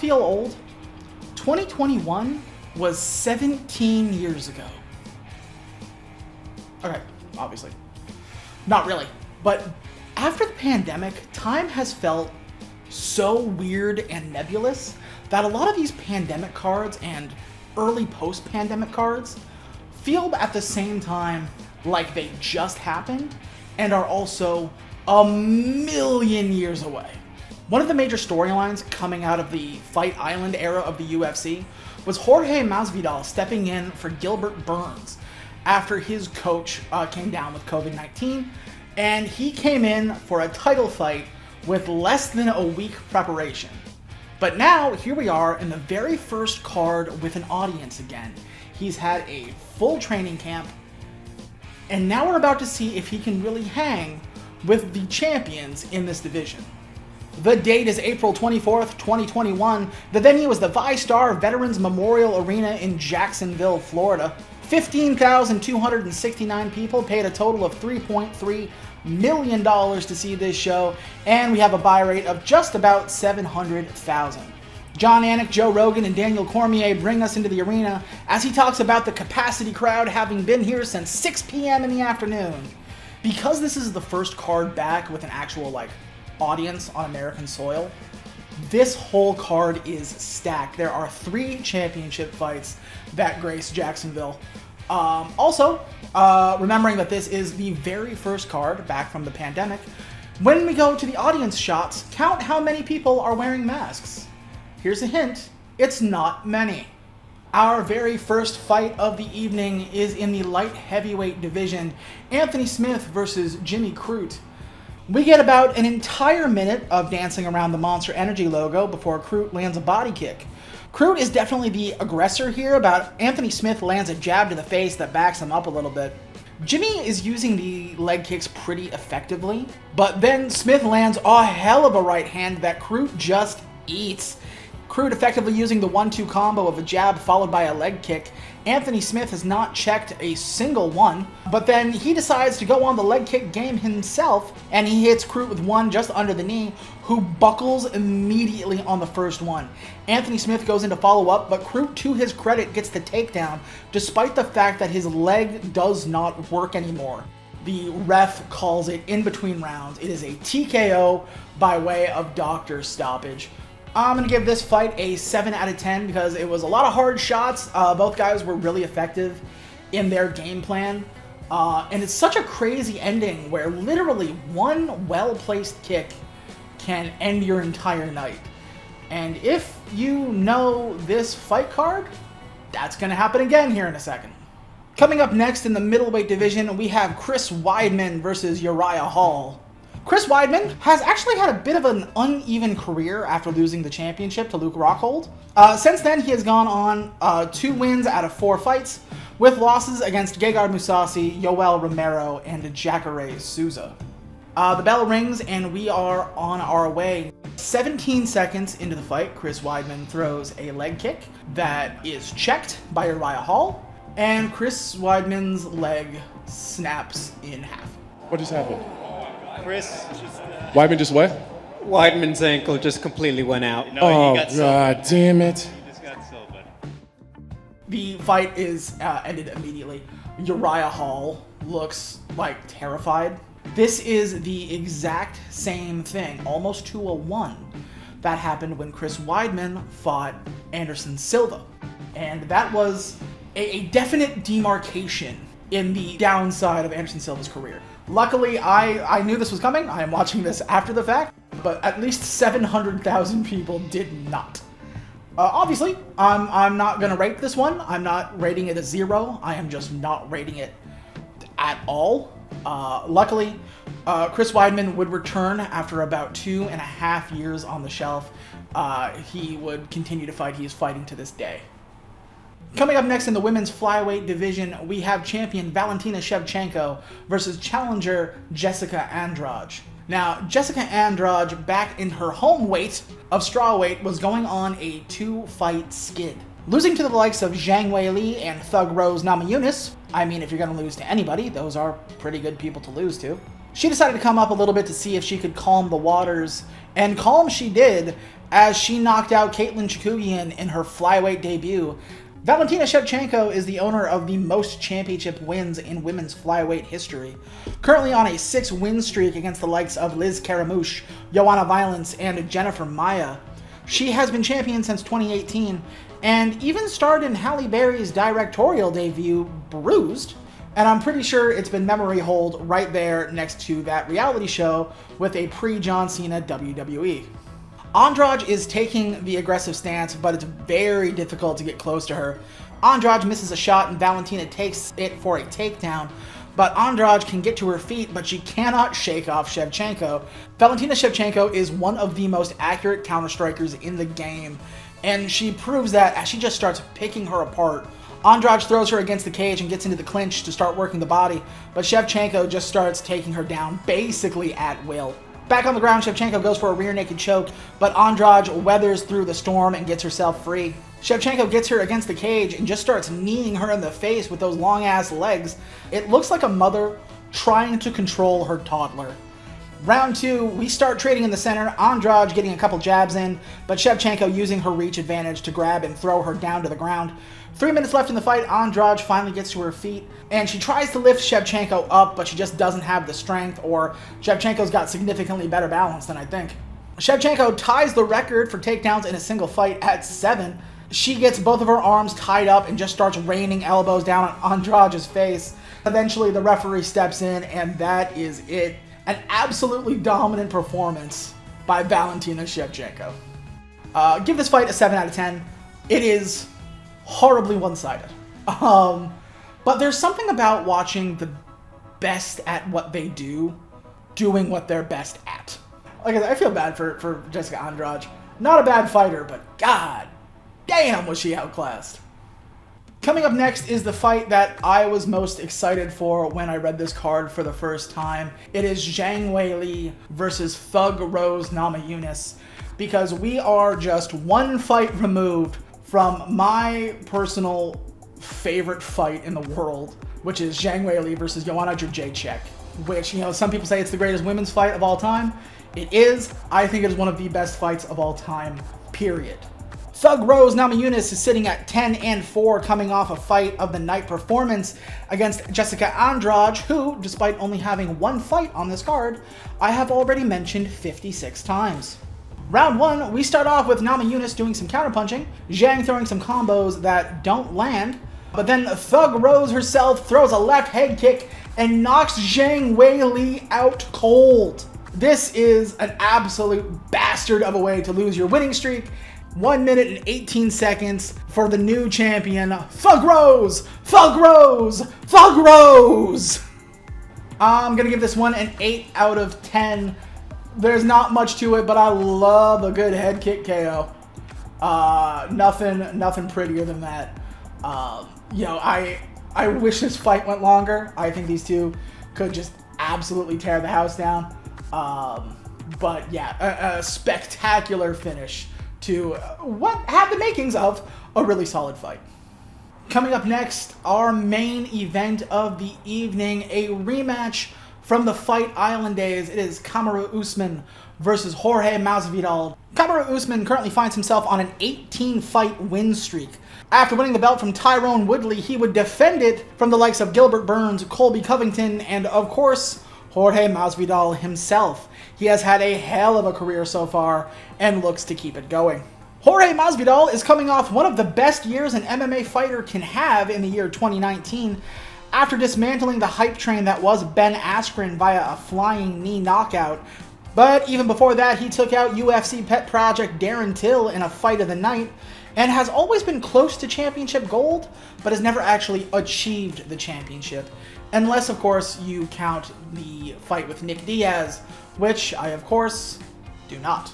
feel old? 2021 was 17 years ago. Okay, obviously. Not really. But after the pandemic, time has felt so weird and nebulous that a lot of these pandemic cards and early post-pandemic cards feel at the same time like they just happened and are also a million years away. One of the major storylines coming out of the Fight Island era of the UFC was Jorge Masvidal stepping in for Gilbert Burns after his coach came down with COVID-19, and he came in for a title fight with less than a week preparation. But now, here we are in the very first card with an audience again. He's had a full training camp, and now we're about to see if he can really hang with the champions in this division. The date is April 24th, 2021. The venue is the VyStar Veterans Memorial Arena in Jacksonville, Florida. 15,269 people paid a total of $3.3 million to see this show, and we have a buy rate of just about 700,000. John Anik, Joe Rogan, and Daniel Cormier bring us into the arena as he talks about the capacity crowd having been here since 6 p.m. in the afternoon. Because this is the first card back with an actual, audience on American soil, this whole card is stacked. There are 3 championship fights that grace Jacksonville. Remembering that this is the very first card back from the pandemic, when we go to the audience shots, count how many people are wearing masks. Here's a hint, it's not many. Our very first fight of the evening is in the light heavyweight division, Anthony Smith versus Jimmy Crute. We get about an entire minute of dancing around the Monster Energy logo before Crute lands a body kick. Crute is definitely the aggressor here, but Anthony Smith lands a jab to the face that backs him up a little bit. Jimmy is using the leg kicks pretty effectively, but then Smith lands a hell of a right hand that Crute just eats. Crute effectively using the 1-2 combo of a jab followed by a leg kick. Anthony Smith has not checked a single one, but then he decides to go on the leg kick game himself, and he hits Crute with one just under the knee, who buckles immediately on the first one. Anthony Smith goes in to follow up, but Crute, to his credit, gets the takedown, despite the fact that his leg does not work anymore. The ref calls it in between rounds. It is a TKO by way of doctor stoppage. I'm going to give this fight a 7 out of 10 because it was a lot of hard shots. Both guys were really effective in their game plan. And it's such a crazy ending where literally one well-placed kick can end your entire night. And if you know this fight card, that's going to happen again here in a second. Coming up next in the middleweight division, we have Chris Weidman versus Uriah Hall. Chris Weidman has actually had a bit of an uneven career after losing the championship to Luke Rockhold. Since then, he has gone on 2 wins out of 4 fights, with losses against Gegard Mousasi, Yoel Romero, and Jacare Souza. The bell rings, and we are on our way. 17 seconds into the fight, Chris Weidman throws a leg kick that is checked by Uriah Hall, and Chris Weidman's leg snaps in half. What just happened? Chris Weidman just what? Weidman's ankle just completely went out. No, he got God damn it. He just got silver. The fight is ended immediately. Uriah Hall looks terrified. This is the exact same thing, almost to a 1, that happened when Chris Weidman fought Anderson Silva. And that was a definite demarcation in the downside of Anderson Silva's career. Luckily, I knew this was coming. I am watching this after the fact, but at least 700,000 people did not. Obviously, I'm not going to rate this one. I'm not rating it a 0. I am just not rating it at all. Luckily, Chris Weidman would return after about 2.5 years on the shelf. He would continue to fight. He is fighting to this day. Coming up next in the women's flyweight division, we have champion Valentina Shevchenko versus challenger Jessica Andrade. Now, Jessica Andrade, back in her home weight of strawweight, was going on a 2-fight skid. Losing to the likes of Zhang Weili and Thug Rose Namajunas, I mean, if you're going to lose to anybody, those are pretty good people to lose to. She decided to come up a little bit to see if she could calm the waters, and calm she did, as she knocked out Caitlin Chikugian in her flyweight debut. Valentina Shevchenko is the owner of the most championship wins in women's flyweight history, currently on a 6-win streak against the likes of Liz Caramouche, Joanna Violence, and Jennifer Maia. She has been champion since 2018, and even starred in Halle Berry's directorial debut, Bruised, and I'm pretty sure it's been memory hold right there next to that reality show with a pre-John Cena WWE. Andrade is taking the aggressive stance, but it's very difficult to get close to her. Andrade misses a shot and Valentina takes it for a takedown, but Andrade can get to her feet, but she cannot shake off Shevchenko. Valentina Shevchenko is one of the most accurate counter-strikers in the game, and she proves that as she just starts picking her apart. Andrade throws her against the cage and gets into the clinch to start working the body, but Shevchenko just starts taking her down basically at will. Back on the ground, Shevchenko goes for a rear naked choke, but Andrade weathers through the storm and gets herself free. Shevchenko gets her against the cage and just starts kneeing her in the face with those long-ass legs. It looks like a mother trying to control her toddler. Round 2, we start trading in the center, Andrade getting a couple jabs in, but Shevchenko using her reach advantage to grab and throw her down to the ground. 3 minutes left in the fight, Andrade finally gets to her feet, and she tries to lift Shevchenko up, but she just doesn't have the strength, or Shevchenko's got significantly better balance than I think. Shevchenko ties the record for takedowns in a single fight at 7. She gets both of her arms tied up and just starts raining elbows down on Andrade's face. Eventually, the referee steps in, and that is it. An absolutely dominant performance by Valentina Shevchenko. Give this fight a 7 out of 10. It is horribly one-sided. But there's something about watching the best at what they do, doing what they're best at. Like I said, I feel bad for Jessica Andrade. Not a bad fighter, but god damn was she outclassed. Coming up next is the fight that I was most excited for when I read this card for the first time. It is Zhang Weili versus Thug Rose Namajunas, because we are just one fight removed from my personal favorite fight in the world, which is Zhang Weili versus Joanna Jędrzejczyk, which, you know, some people say it's the greatest women's fight of all time. It is. I think it is one of the best fights of all time, period. Thug Rose Namajunas is sitting at 10-4, coming off a fight of the night performance against Jessica Andrade, who, despite only having one fight on this card, I have already mentioned 56 times. Round 1, we start off with Namajunas doing some counterpunching, Zhang throwing some combos that don't land, but then Thug Rose herself throws a left head kick and knocks Zhang Weili out cold. This is an absolute bastard of a way to lose your winning streak. 1 minute and 18 seconds for the new champion, Thug Rose! Thug Rose! Thug Rose! I'm gonna give this one an 8 out of 10. There's not much to it, but I love a good head kick KO. Nothing prettier than that. You know, I wish this fight went longer. I think these two could just absolutely tear the house down. But yeah, a spectacular finish to what had the makings of a really solid fight. Coming up next, our main event of the evening, a rematch from the Fight Island days. It is Kamaru Usman versus Jorge Masvidal. Kamaru Usman currently finds himself on an 18-fight win streak. After winning the belt from Tyrone Woodley, he would defend it from the likes of Gilbert Burns, Colby Covington, and of course, Jorge Masvidal himself. He has had a hell of a career so far and looks to keep it going. Jorge Masvidal is coming off one of the best years an MMA fighter can have in the year 2019 after dismantling the hype train that was Ben Askren via a flying knee knockout. But even before that, he took out UFC pet project Darren Till in a fight of the night and has always been close to championship gold, but has never actually achieved the championship. Unless, of course, you count the fight with Nick Diaz, which I, of course, do not.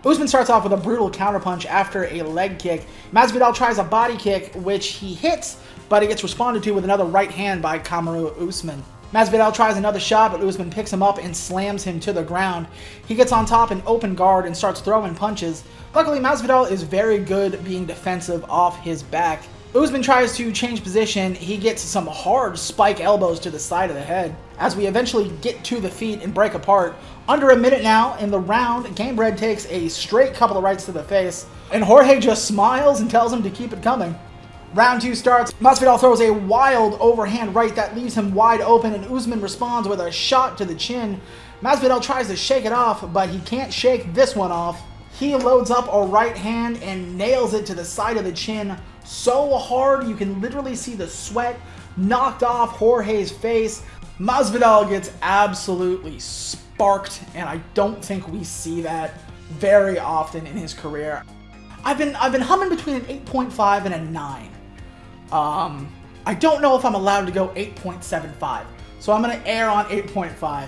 Usman starts off with a brutal counterpunch after a leg kick. Masvidal tries a body kick, which he hits, but it gets responded to with another right hand by Kamaru Usman. Masvidal tries another shot, but Usman picks him up and slams him to the ground. He gets on top in open guard and starts throwing punches. Luckily, Masvidal is very good being defensive off his back. Usman tries to change position. He gets some hard spike elbows to the side of the head as we eventually get to the feet and break apart. Under a minute now in the round, Gamebred takes a straight couple of rights to the face, and Jorge just smiles and tells him to keep it coming. Round 2 starts. Masvidal throws a wild overhand right that leaves him wide open, and Usman responds with a shot to the chin. Masvidal tries to shake it off, but he can't shake this one off. He loads up a right hand and nails it to the side of the chin so hard you can literally see the sweat knocked off Jorge's face. Masvidal gets absolutely sparked, and I don't think we see that very often in his career. I've been humming between an 8.5 and a 9. I don't know if I'm allowed to go 8.75, so I'm going to err on 8.5.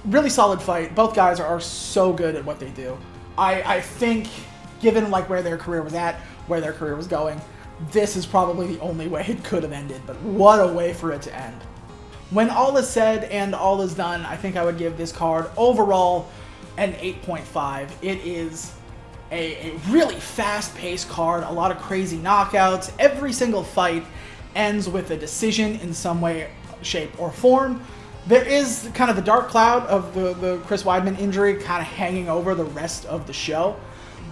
Really solid fight. Both guys are so good at what they do. I think, given like where their career was at, where their career was going, this is probably the only way it could have ended, but what a way for it to end. When all is said and all is done, I think I would give this card overall an 8.5. It is a really fast-paced card, a lot of crazy knockouts. Every single fight ends with a decision in some way, shape, or form. There is kind of the dark cloud of the Chris Weidman injury kind of hanging over the rest of the show.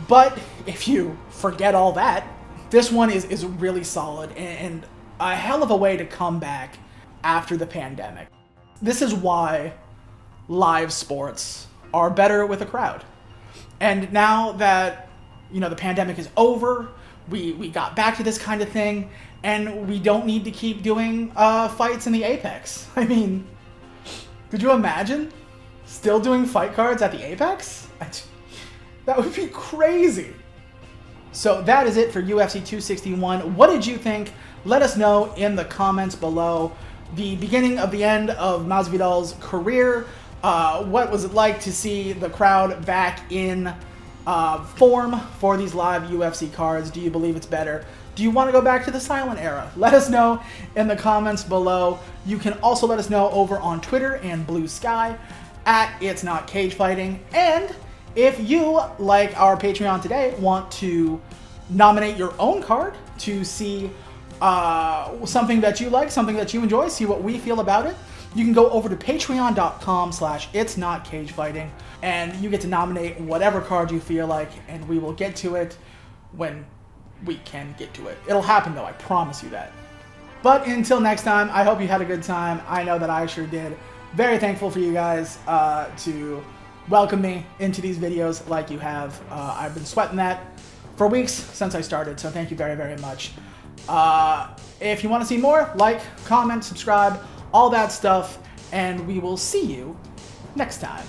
But if you forget all that, this one is really solid and a hell of a way to come back after the pandemic. This is why live sports are better with a crowd. And now that, you know, the pandemic is over, we got back to this kind of thing, and we don't need to keep doing fights in the Apex. I mean, could you imagine still doing fight cards at the Apex? That would be crazy. So that is it for UFC 261. What did you think? Let us know in the comments below. The beginning of the end of Masvidal's career. What was it like to see the crowd back in form for these live UFC cards? Do you believe it's better? Do you want to go back to the silent era? Let us know in the comments below. You can also let us know over on Twitter and Blue Sky at It's Not Cagefighting. And if you, like our Patreon today, want to nominate your own card to see something that you like, something that you enjoy, see what we feel about it, you can go over to patreon.com/itsnotcagefighting, and you get to nominate whatever card you feel like, and we will get to it when we can get to it. It'll happen though, I promise you that. But until next time, I hope you had a good time. I know that I sure did. Very thankful for you guys to welcome me into these videos like you have. I've been sweating that for weeks since I started, so thank you very, very much. If you want to see more, like, comment, subscribe, all that stuff, and we will see you next time.